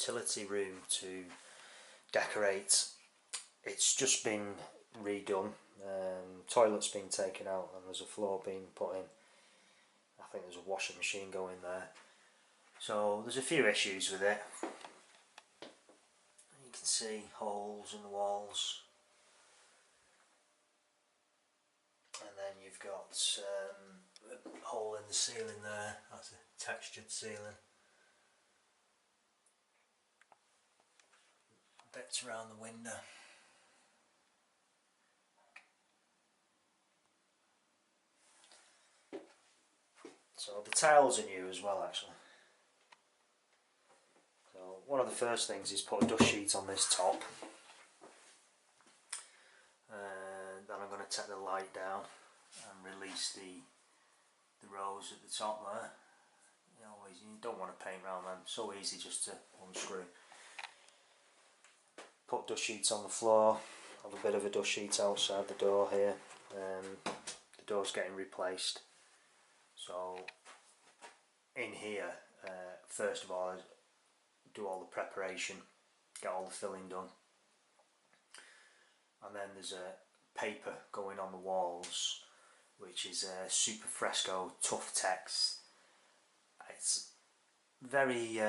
utility room to decorate. It's just been redone. Toilet's been taken out and there's a floor being put in. I think there's a washing machine going there. So there's a few issues with it. You can see holes in the walls. And then you've got a hole in the ceiling there. That's a textured ceiling. Bits around the window. So the tiles are new as well, actually. So one of the first things is put a dust sheet on this top. And then I'm going to take the light down and release the rows at the top there. You don't want to paint around them, so easy just to unscrew. Put dust sheets on the floor. Have a bit of a dust sheet outside the door here. The door's getting replaced. So in here, first of all, I do all the preparation, get all the filling done, and then there's a paper going on the walls, which is a super fresco tough text. It's very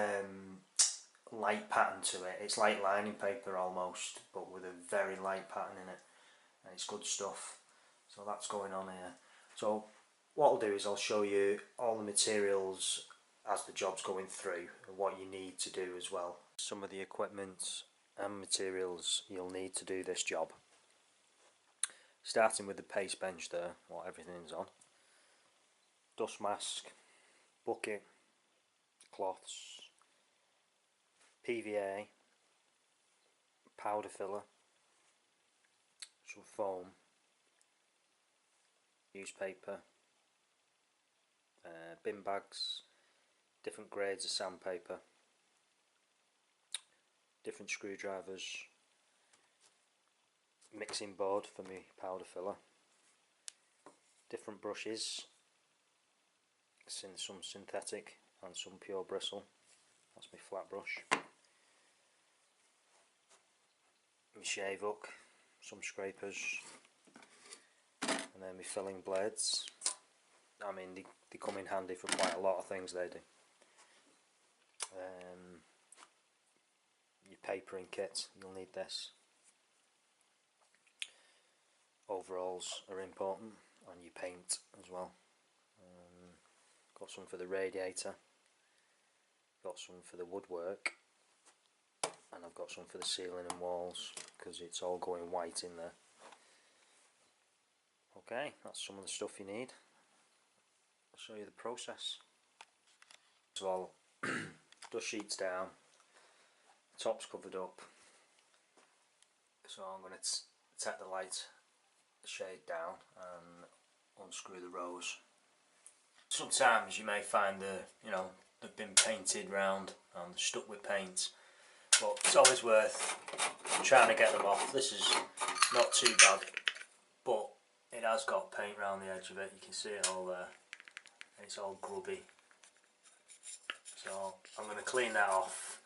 light pattern to it. It's like lining paper almost, but with a very light pattern in it, and it's good stuff. So that's going on here. So what I'll do is I'll show you all the materials as the job's going through and what you need to do as well. Some of the equipment and materials you'll need to do this job. Starting with the paste bench there, what everything's on. Dust mask, bucket, cloths, PVA, powder filler, some foam, newspaper, bin bags, different grades of sandpaper, different screwdrivers, mixing board for my powder filler, different brushes, some synthetic and some pure bristle. That's my flat brush. My shave hook, some scrapers, and then my filling blades. I mean, they come in handy for quite a lot of things, they do. Your papering kit, you'll need this. Overalls are important, and your paint as well. Got some for the radiator, got some for the woodwork, and I've got some for the ceiling and walls because it's all going white in there. Okay, that's some of the stuff you need. I'll show you the process. First of all, dust sheets down, top's covered up, so I'm going to take the light shade down and unscrew the rows. Sometimes you may find they've been painted round and stuck with paint, but it's always worth trying to get them off. This is not too bad, but it has got paint around the edge of it. You can see it all there. It's all grubby. So I'm going to clean that off.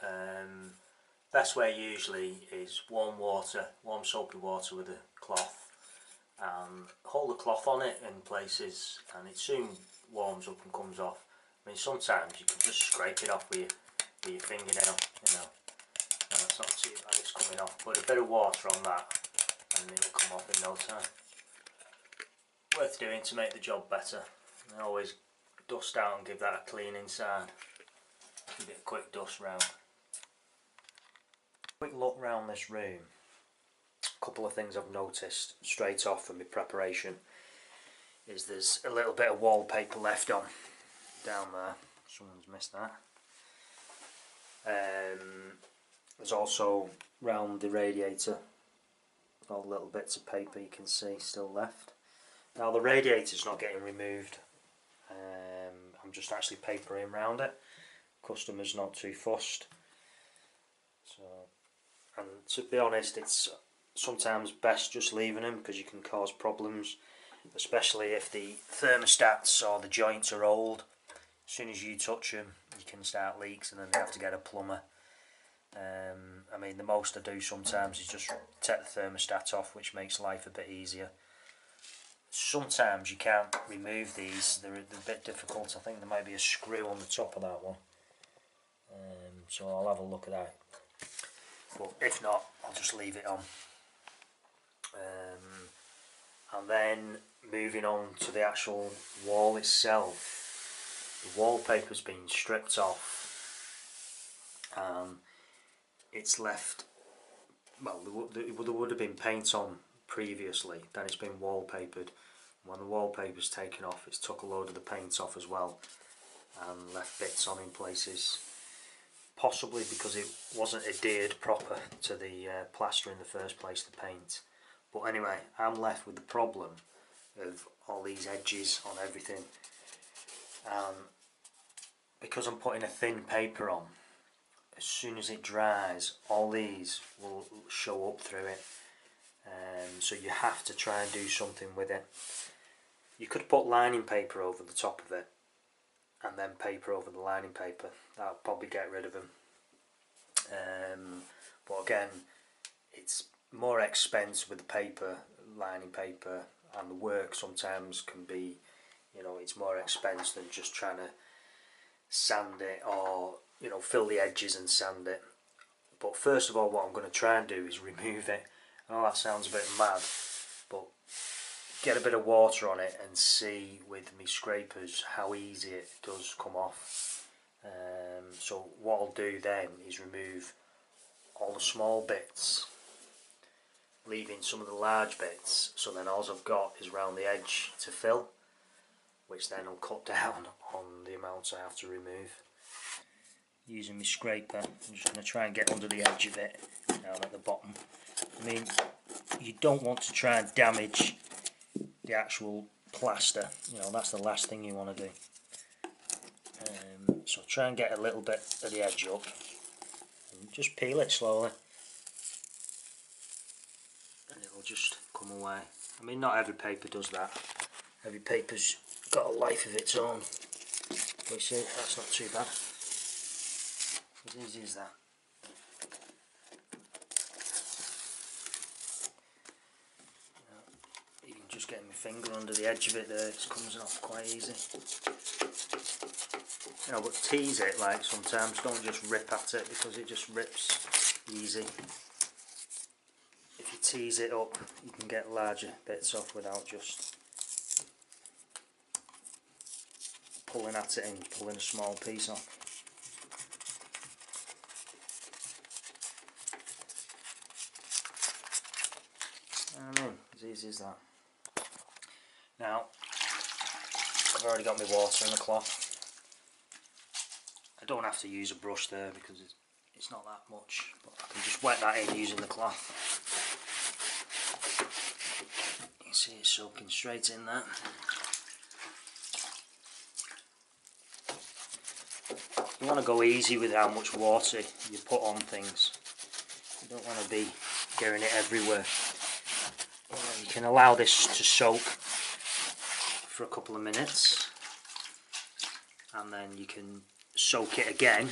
Best way usually is warm water, warm soapy water with a cloth, and hold the cloth on it in places and it soon warms up and comes off. I mean, sometimes you can just scrape it off with your fingernail, and it's not too bad, it's coming off. Put a bit of water on that and it'll come off in no time. Worth doing to make the job better. And always dust out and give that a clean inside. Give it a quick dust round. Quick look round this room. A couple of things I've noticed straight off from my preparation is there's a little bit of wallpaper left on down there. Someone's missed that. There's also round the radiator all little bits of paper you can see still left. Now the radiator's not getting removed. I'm just actually papering around it. Customer's not too fussed. So, and to be honest, it's sometimes best just leaving them because you can cause problems, especially if the thermostats or the joints are old. As soon as you touch them, you can start leaks, and then they have to get a plumber I mean, the most I do sometimes is just take the thermostat off, which makes life a bit easier. Sometimes you can't remove these, they're a bit difficult. I think there might be a screw on the top of that one, so I'll have a look at that, but if not, I'll just leave it on. And then moving on to the actual wall itself, the wallpaper's been stripped off and it's left, well, there would have been paint on previously, then it's been wallpapered. When the wallpaper's taken off, it's took a load of the paint off as well and left bits on in places, possibly because it wasn't adhered proper to the plaster in the first place, the paint. But anyway, I'm left with the problem of all these edges on everything, because I'm putting a thin paper on, as soon as it dries all these will show up through it, so you have to try and do something with it. You could put lining paper over the top of it and then paper over the lining paper, that'll probably get rid of them, but again, it's more expense with the paper, lining paper, and the work sometimes can be, you know, it's more expense than just trying to sand it or, you know, fill the edges and sand it. But first of all, what I'm going to try and do is remove it. I know that sounds a bit mad, but get a bit of water on it and see with my scrapers how easy it does come off. So what I'll do then is remove all the small bits, leaving some of the large bits, so then all I've got is round the edge to fill, which then will cut down on the amounts I have to remove. Using my scraper, I'm just going to try and get under the edge of it, down at the bottom. I mean, you don't want to try and damage the actual plaster, you know, that's the last thing you want to do. So try and get a little bit of the edge up, and just peel it slowly. And it'll just come away. I mean, not every paper does that. Every paper's got a life of its own. But you see, that's not too bad. As easy as that. Even just getting my finger under the edge of it there, it comes off quite easy. You know, but tease it, like, sometimes don't just rip at it, because it just rips easy. If you tease it up, you can get larger bits off without just pulling at it and pulling a small piece off. I mean, as easy as that. Now, I've already got my water in the cloth. I don't have to use a brush there because it's not that much, but I can just wet that in using the cloth. You can see it's soaking straight in there. You want to go easy with how much water you put on things. You don't want to be getting it everywhere. You can allow this to soak for a couple of minutes, and then you can soak it again,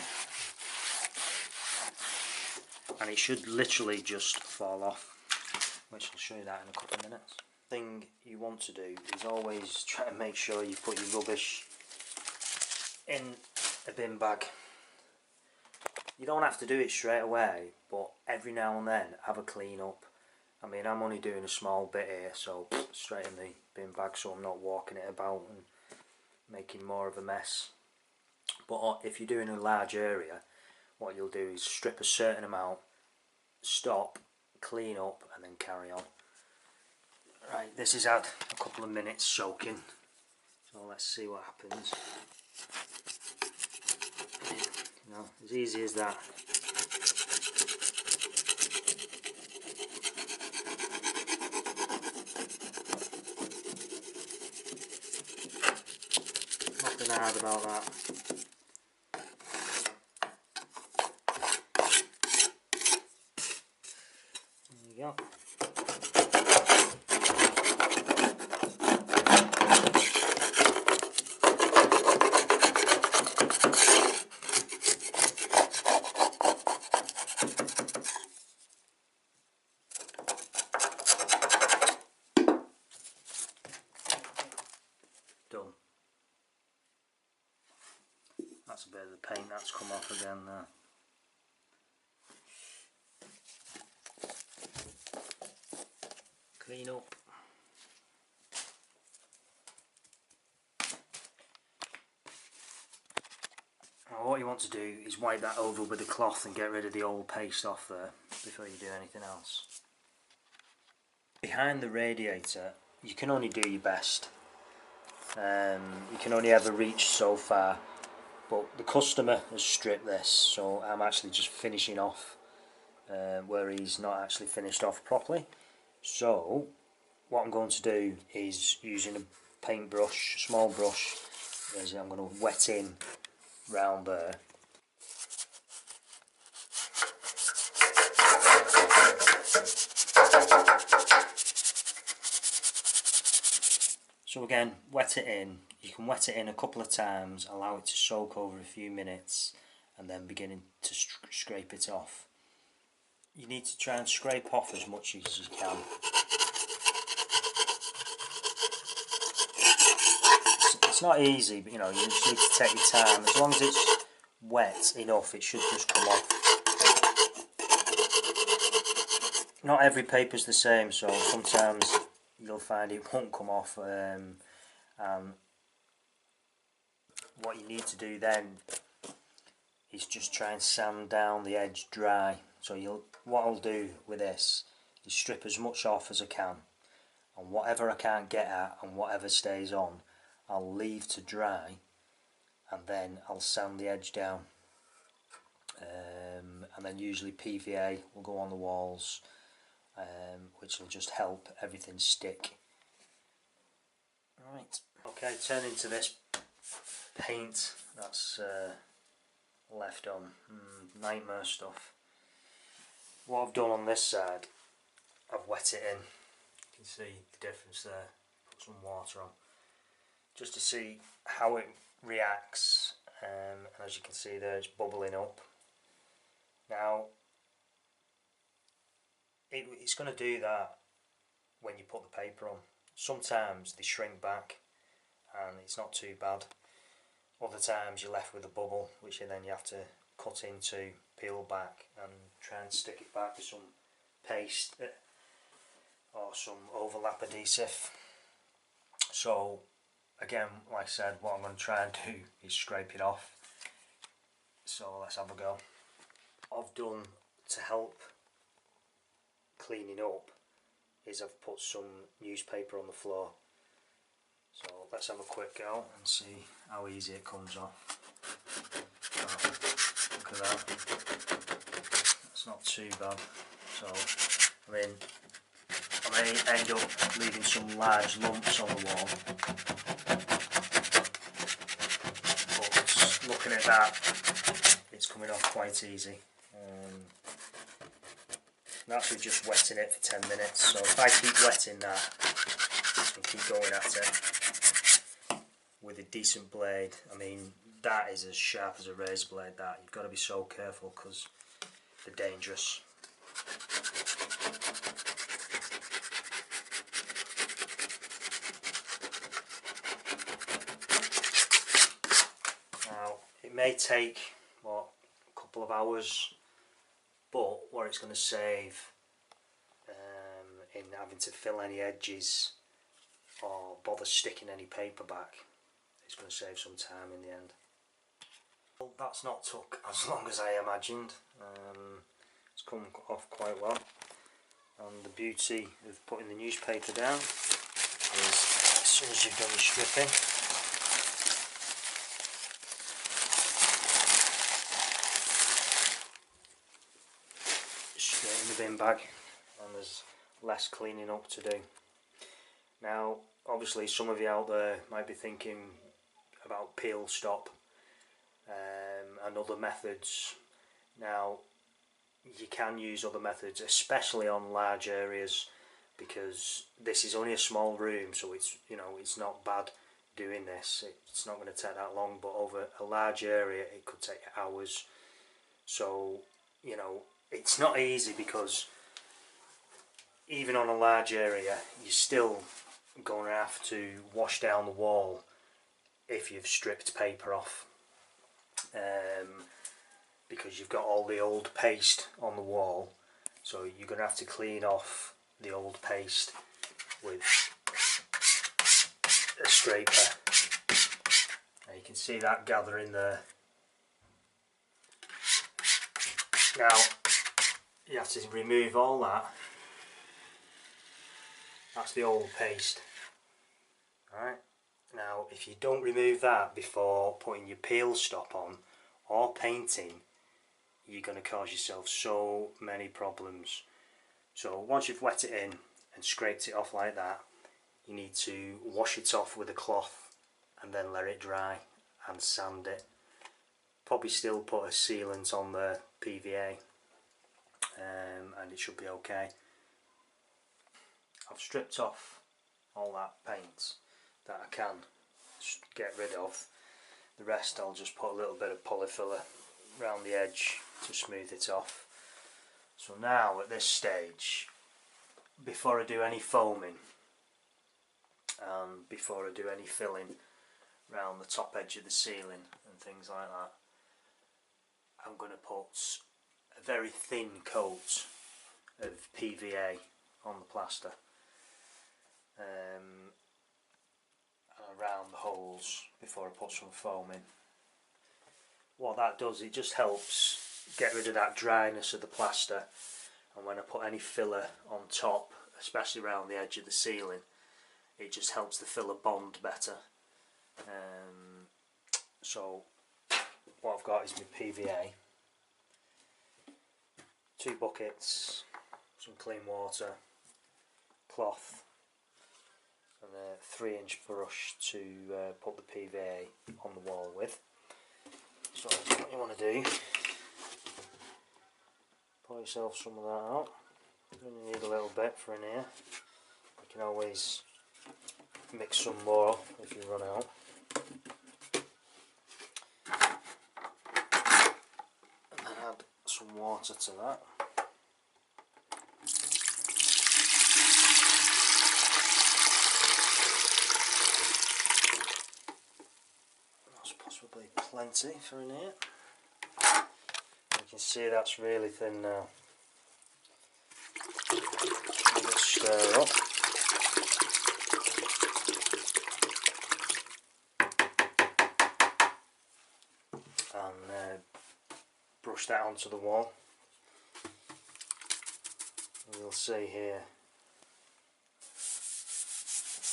and it should literally just fall off, which I'll show you that in a couple of minutes. The thing you want to do is always try to make sure you put your rubbish in a bin bag. You don't have to do it straight away, but every now and then have a clean up. I mean, I'm only doing a small bit here, so straight in the bin bag so I'm not walking it about and making more of a mess. But if you're doing a large area, what you'll do is strip a certain amount, stop, clean up, and then carry on. Right, this has had a couple of minutes soaking, so let's see what happens. You know, as easy as that. Nothing hard about that. There you go. That's a bit of the paint that's come off again there. Clean up. Now what you want to do is wipe that over with a cloth and get rid of the old paste off there before you do anything else. Behind the radiator you can only do your best. You can only ever reach so far, but the customer has stripped this, so I'm actually just finishing off where he's not actually finished off properly. So what I'm going to do is, using a paintbrush, a small brush, is I'm going to wet in round there. So again, wet it in. You can wet it in a couple of times, allow it to soak over a few minutes, and then beginning to scrape it off. You need to try and scrape off as much as you can. It's not easy, but you know, you just need to take your time. As long as it's wet enough, it should just come off. Not every paper's the same, so sometimes you'll find it won't come off. And what you need to do then is just try and sand down the edge dry. So what I'll do with this is strip as much off as I can, and whatever I can't get at and whatever stays on, I'll leave to dry, and then I'll sand the edge down. And then usually PVA will go on the walls, which will just help everything stick. Right, okay, turning to this paint that's left on. Nightmare stuff. What I've done on this side, I've wet it in. You can see the difference there. Put some water on just to see how it reacts, and as you can see there, it's bubbling up. Now it's going to do that when you put the paper on. Sometimes they shrink back and it's not too bad. Other times you're left with a bubble, which then you have to cut into, peel back and try and stick it back with some paste or some overlap adhesive. So again, like I said, what I'm going to try and do is scrape it off. So let's have a go. What I've done to help cleaning up is I've put some newspaper on the floor. So let's have a quick go and see how easy it comes off. Oh, look at that. It's not too bad. So I mean, I may end up leaving some large lumps on the wall, but looking at that, it's coming off quite easy. I'm actually just wetting it for 10 minutes, so if I keep wetting that and keep going at it with a decent blade, I mean, that is as sharp as a razor blade, that. You've got to be so careful because they're dangerous. Now, it may take, what, a couple of hours, but what it's going to save in having to fill any edges or bother sticking any paper back, it's going to save some time in the end. Well, that's not took as long as I imagined. It's come off quite well, and the beauty of putting the newspaper down is as soon as you've done your stripping, straight in the bin bag, and there's less cleaning up to do. Now obviously some of you out there might be thinking about peel stop and other methods. Now you can use other methods, especially on large areas, because this is only a small room, so it's, you know, it's not bad doing this. It's not going to take that long, but over a large area it could take hours. So, you know, it's not easy, because even on a large area you're still going to have to wash down the wall if you've stripped paper off. because you've got all the old paste on the wall, so you're going to have to clean off the old paste with a scraper. Now you can see that gathering there. Now you have to remove all that. That's the old paste. Alright, now if you don't remove that before putting your peel stop on or painting, you're going to cause yourself so many problems. So once you've wet it in and scraped it off like that, you need to wash it off with a cloth and then let it dry and sand it. Probably still put a sealant on the PVA, and it should be okay. I've stripped off all that paint that I can get rid of. The rest I'll just put a little bit of polyfiller around the edge to smooth it off. So now at this stage, before I do any foaming and before I do any filling around the top edge of the ceiling and things like that, I'm going to put a very thin coat of PVA on the plaster around the holes before I put some foam in. What that does, it just helps get rid of that dryness of the plaster, and when I put any filler on top, especially around the edge of the ceiling, it just helps the filler bond better. So what I've got is my PVA, 2 buckets, some clean water, cloth, and a 3-inch brush to put the PVA on the wall with. So what you want to do, pour yourself some of that out. You only need a little bit for in here. You can always mix some more if you run out. And then add some water to that. That's possibly plenty for in here. You can see that's really thin now. Let's stir up. And brush that onto the wall. And you'll see here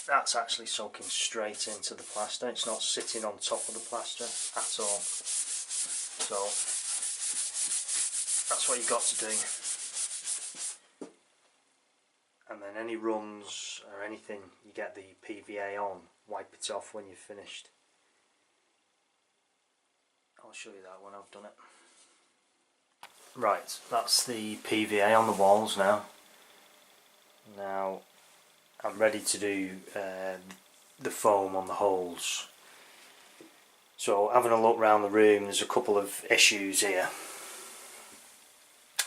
that's actually soaking straight into the plaster. It's not sitting on top of the plaster at all. So that's what you've got to do. And then any runs or anything you get the PVA on, wipe it off when you've finished. I'll show you that when I've done it. Right, that's the PVA on the walls now. Now I'm ready to do the foam on the holes. So having a look around the room, there's a couple of issues here.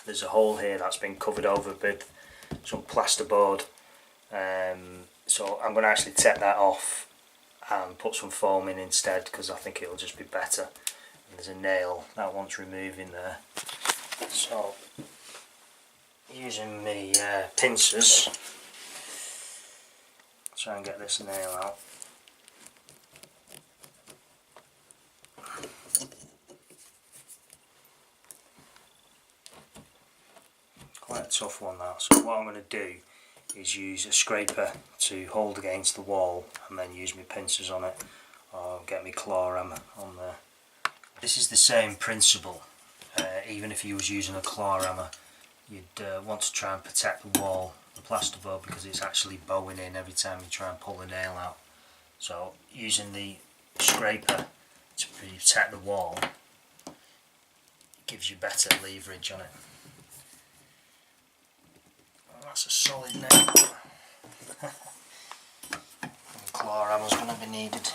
There's a hole here that's been covered over with some plasterboard, so I'm going to actually take that off and put some foam in instead, because I think it'll just be better. And there's a nail that wants removing there, so using my pincers, try and get this nail out. Quite a tough one that, so what I'm going to do is use a scraper to hold against the wall and then use my pincers on it, or get my claw hammer on there. This is the same principle, even if you was using a claw hammer, you'd want to try and protect the wall, the plasterboard, because it's actually bowing in every time you try and pull the nail out. So using the scraper to protect the wall gives you better leverage on it. That's a solid nail. The claw hammer's going to be needed.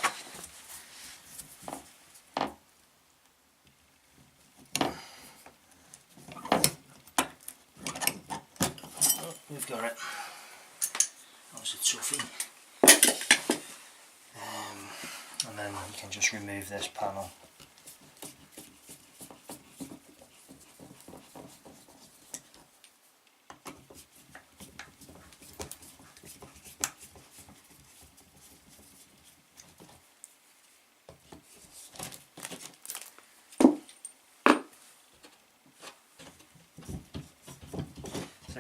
Oh, we've got it. That was a toughie. And then you can just remove this panel.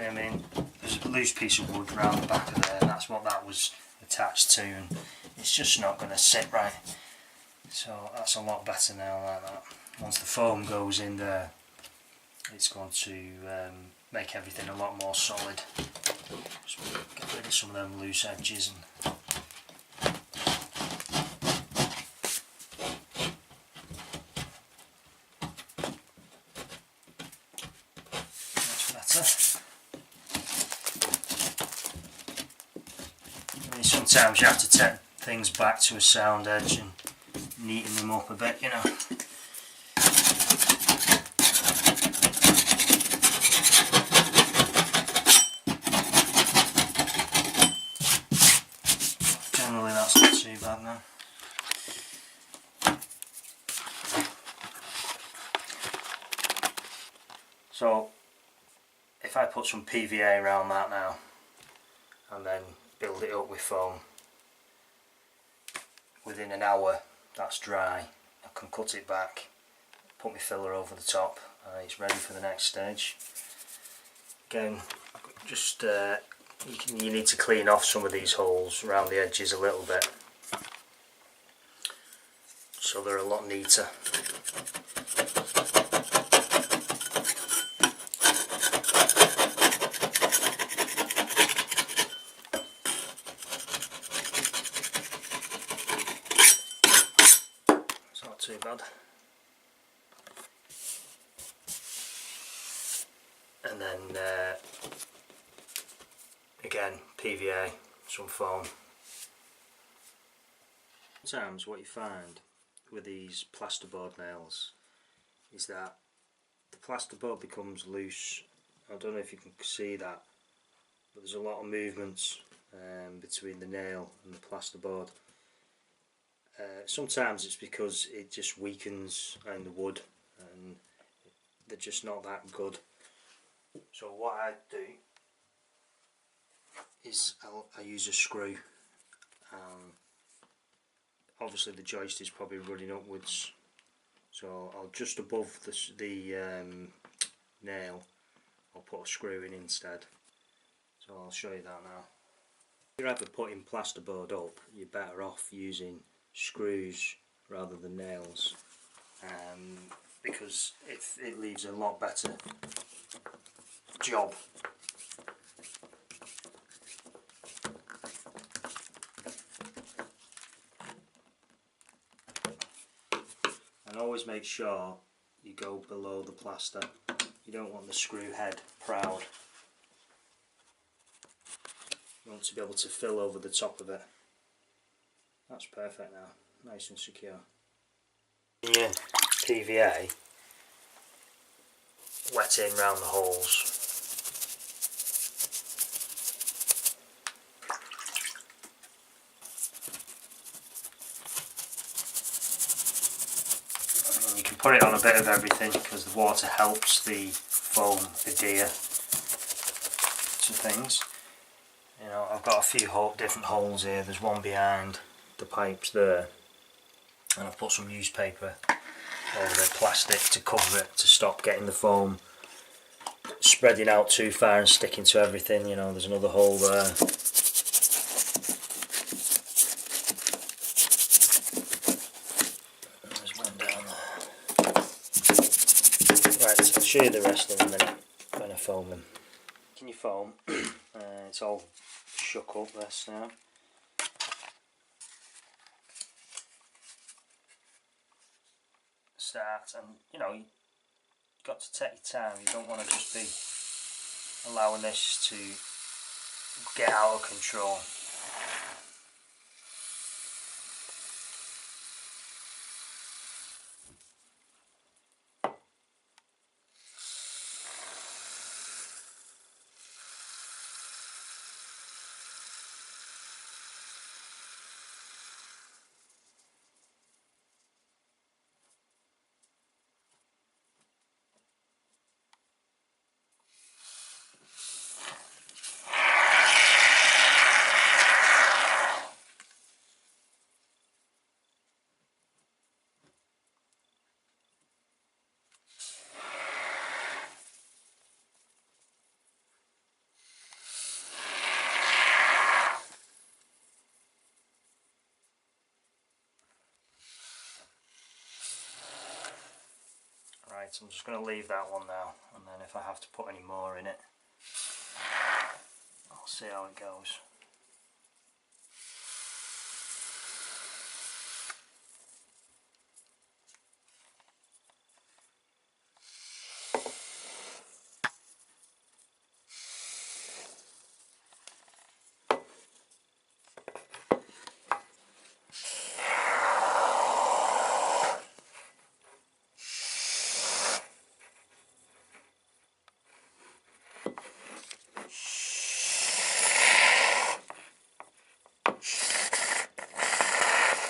See what I mean? There's a loose piece of wood around the back of there, and that's what that was attached to, and it's just not going to sit right. So that's a lot better now like that. Once the foam goes in there, it's going to make everything a lot more solid. Just get rid of some of them loose edges. And that's better. I mean, sometimes you have to take things back to a sound edge and neaten them up a bit, you know. Generally that's not too bad now. So if I put some PVA around that now and then build it up with foam, within an hour that's dry, I can cut it back, put my filler over the top, and it's ready for the next stage. Again, just you need to clean off some of these holes around the edges a little bit so they're a lot neater. It's not too bad. And then again, PVA, some foam. Sometimes what you find with these plasterboard nails is that the plasterboard becomes loose. I don't know if you can see that, but there's a lot of movements between the nail and the plasterboard. Sometimes it's because it just weakens in the wood and they're just not that good. So what I do is I use a screw. Obviously the joist is probably running upwards, so I'll just above the nail I'll put a screw in instead. So I'll show you that now. If you're ever putting plasterboard up, you're better off using screws rather than nails, because it leaves a lot better job. And always make sure you go below the plaster. You don't want the screw head proud. You want to be able to fill over the top of it. That's perfect now, nice and secure. Yeah, PVA wet in round the holes. And you can put it on a bit of everything because the water helps the foam adhere to things. You know, I've got a few different holes here. There's one behind the pipes there, and I've put some newspaper over the plastic to cover it to stop getting the foam spreading out too far and sticking to everything. You know, there's another hole there. There's one down there. Right, I'll show you the rest in a minute when I foam them. Can you foam? It's all shook up this now. Start, and you know, you've got to take your time. You don't want to just be allowing this to get out of control. So I'm just going to leave that one now, and then if I have to put any more in it, I'll see how it goes.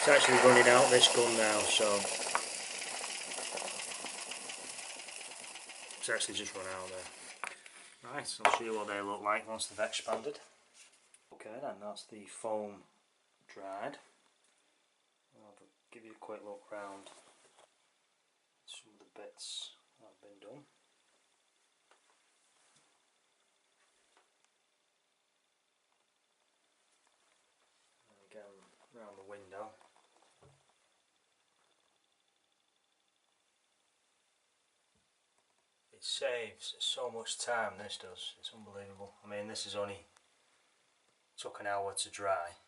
It's actually running out, this gun now, so it's actually just run out there. Right, so I'll show you what they look like once they've expanded. Okay then, that's the foam dried. I'll give you a quick look round some of the bits that have been done. And again, round the window. It saves so much time, this does, it's unbelievable. I mean, this is only took an hour to dry.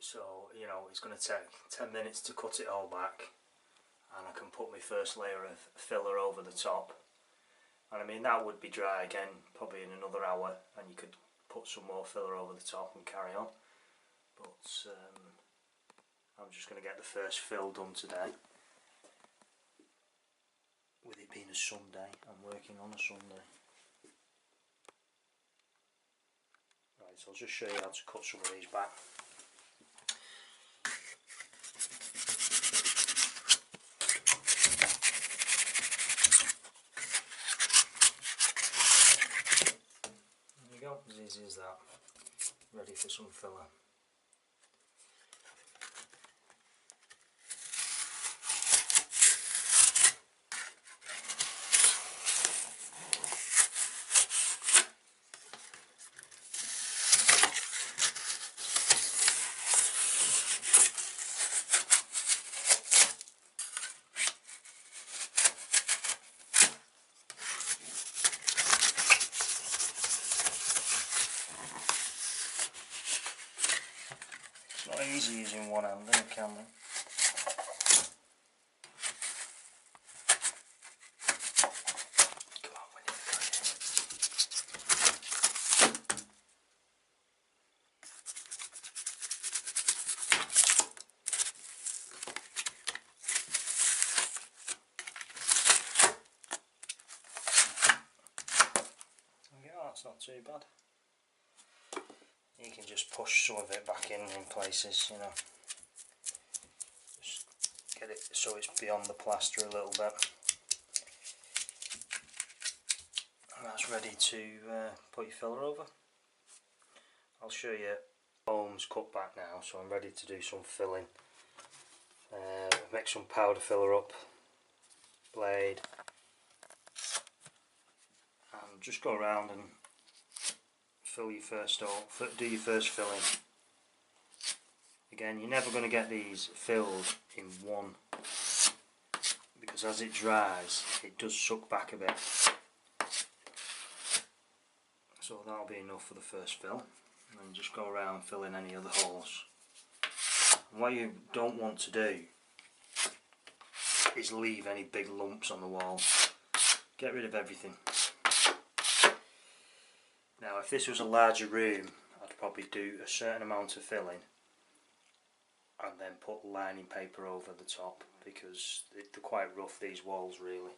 So, you know, it's going to take 10 minutes to cut it all back, and I can put my first layer of filler over the top. And I mean, that would be dry again probably in another hour, and you could put some more filler over the top and carry on. But I'm just going to get the first fill done today. With it being a Sunday, I'm working on a Sunday. Right, so I'll just show you how to cut some of these back. There you go, as easy as that. Ready for some filler. It's not easy using one hand on the camera. Come on, we need to cut it. Yeah, that's not too bad. You can just push some of it back in places, you know. Just get it so it's beyond the plaster a little bit. And that's ready to put your filler over. I'll show you foam's cut back now, so I'm ready to do some filling. Mix some powder filler up, blade, and just go around and fill your first do your first filling. Again, you're never going to get these filled in one, because as it dries it does suck back a bit. So that'll be enough for the first fill, and then just go around filling any other holes. And what you don't want to do is leave any big lumps on the wall. Get rid of everything. Now if this was a larger room, I'd probably do a certain amount of filling and then put lining paper over the top, because they're quite rough, these walls really.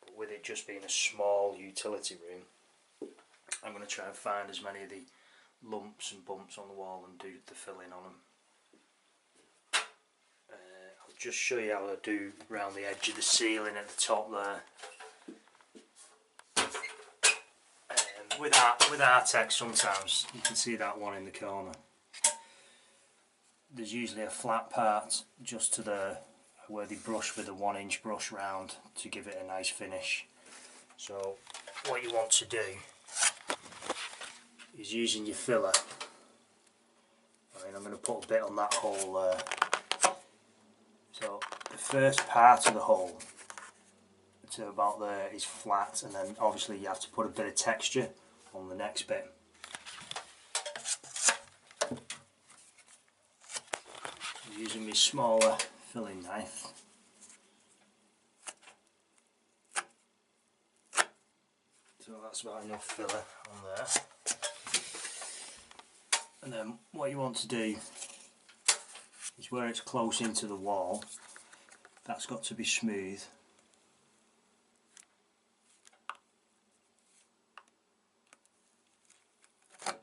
But with it just being a small utility room, I'm going to try and find as many of the lumps and bumps on the wall and do the filling on them. I'll just show you how I do around the edge of the ceiling at the top there. With Artex, sometimes you can see that one in the corner. There's usually a flat part just to the where they brush with a 1-inch brush round to give it a nice finish. So what you want to do is, using your filler, I'm going to put a bit on that hole there, So the first part of the hole to about there is flat, and then obviously you have to put a bit of texture on the next bit. I'm using my smaller filling knife. So that's about enough filler on there. And then what you want to do is where it's close into the wall, that's got to be smooth.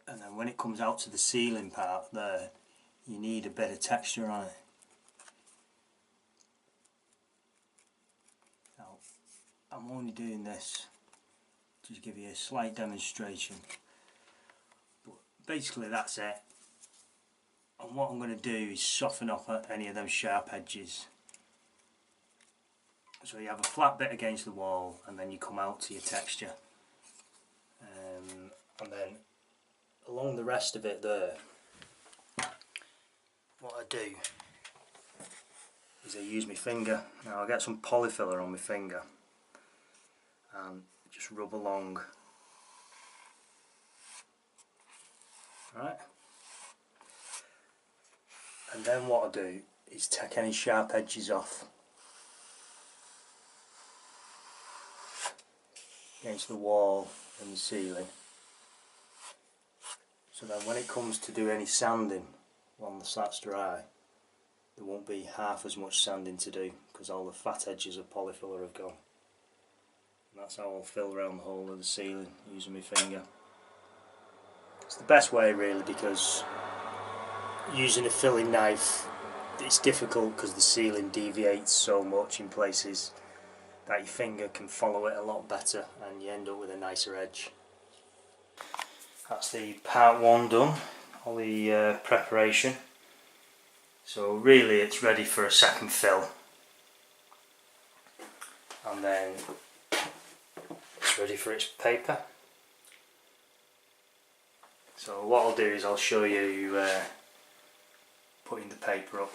And then when it comes out to the ceiling part there, you need a bit of texture on it. Now, I'm only doing this to give you a slight demonstration. But basically that's it. And what I'm going to do is soften up any of those sharp edges. So you have a flat bit against the wall, and then you come out to your texture. And then along the rest of it there, what I do is I use my finger. Now I get some polyfiller on my finger and just rub along. Right? And then what I do is take any sharp edges off against the wall and the ceiling. So then when it comes to do any sanding, once that's dry, there won't be half as much sanding to do because all the fat edges of polyfiller have gone. And that's how I'll fill around the hole of the ceiling using my finger. It's the best way really, because using a filling knife it's difficult because the ceiling deviates so much in places that your finger can follow it a lot better and you end up with a nicer edge. That's the part one done, all the preparation. So really it's ready for a second fill, and then it's ready for its paper. So what I'll do is I'll show you putting the paper up.